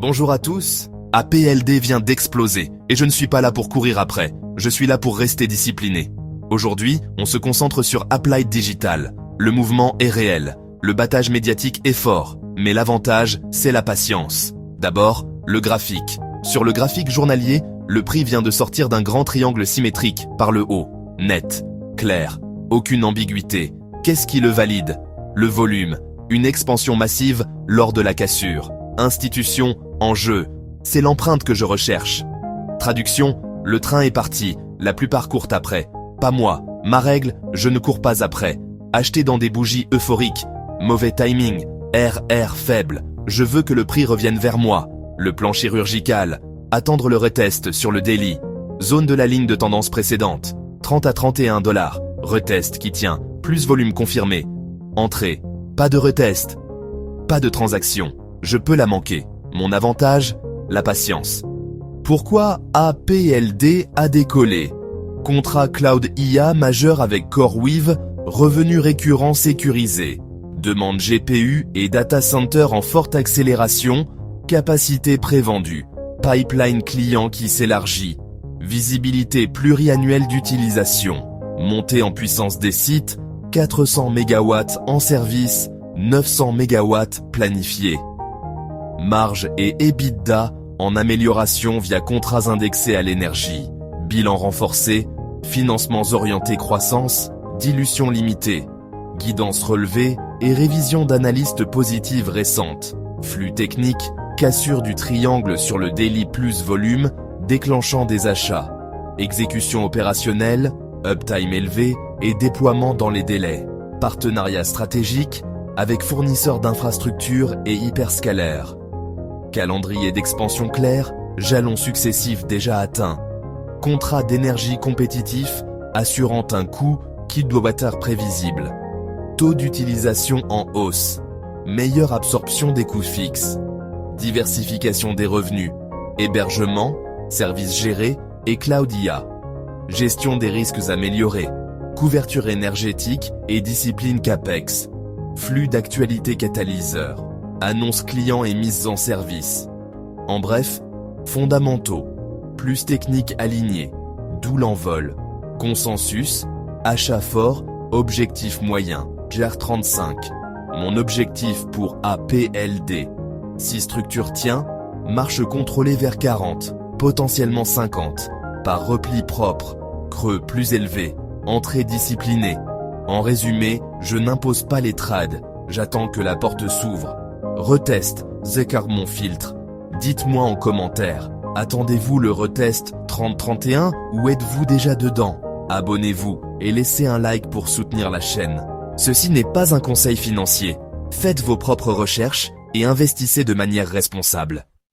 Bonjour à tous, APLD vient d'exploser et je ne suis pas là pour courir après, je suis là pour rester discipliné. Aujourd'hui, on se concentre sur Applied Digital. Le mouvement est réel, le battage médiatique est fort, mais l'avantage, c'est la patience. D'abord, le graphique. Sur le graphique journalier, le prix vient de sortir d'un grand triangle symétrique par le haut, net, clair, aucune ambiguïté. Qu'est-ce qui le valide? Le volume, une expansion massive lors de la cassure. Institution, enjeu, c'est l'empreinte que je recherche. Traduction, le train est parti, la plupart courent après. Pas moi, ma règle, je ne cours pas après. Acheter dans des bougies euphoriques, mauvais timing, RR faible, je veux que le prix revienne vers moi. Le plan chirurgical, attendre le retest sur le daily. Zone de la ligne de tendance précédente, 30 à 31 $, retest qui tient, plus volume confirmé. Entrée, pas de retest, pas de transaction, je peux la manquer. Mon avantage, la patience. Pourquoi APLD a décollé? Contrat Cloud IA majeur avec CoreWeave, revenus récurrents sécurisés. Demande GPU et data center en forte accélération, capacité prévendue. Pipeline client qui s'élargit. Visibilité pluriannuelle d'utilisation. Montée en puissance des sites, 400 MW en service, 900 MW planifiés. Marge et EBITDA en amélioration via contrats indexés à l'énergie. Bilan renforcé, financements orientés croissance, dilution limitée. Guidance relevée et révision d'analystes positives récentes. Flux technique, cassure du triangle sur le daily plus volume, déclenchant des achats. Exécution opérationnelle, uptime élevé et déploiement dans les délais. Partenariat stratégique avec fournisseurs d'infrastructures et hyperscalaires. Calendrier d'expansion clair, jalons successifs déjà atteints. Contrat d'énergie compétitif, assurant un coût qui doit être prévisible. Taux d'utilisation en hausse. Meilleure absorption des coûts fixes. Diversification des revenus. Hébergement, services gérés et Cloud IA. Gestion des risques améliorée. Couverture énergétique et discipline CAPEX. Flux d'actualité catalyseur. Annonces clients et mises en service. En bref, fondamentaux. Plus techniques alignés. D'où l'envol. Consensus. Achat fort. Objectif moyen. GR35. Mon objectif pour APLD. Si structure tient, marche contrôlée vers 40, potentiellement 50. Par repli propre. Creux plus élevé. Entrée disciplinée. En résumé, je n'impose pas les trades. J'attends que la porte s'ouvre. Retest, Zekar mon filtre. Dites-moi en commentaire, attendez-vous le retest 30-31 ou êtes-vous déjà dedans? Abonnez-vous et laissez un like pour soutenir la chaîne. Ceci n'est pas un conseil financier. Faites vos propres recherches et investissez de manière responsable.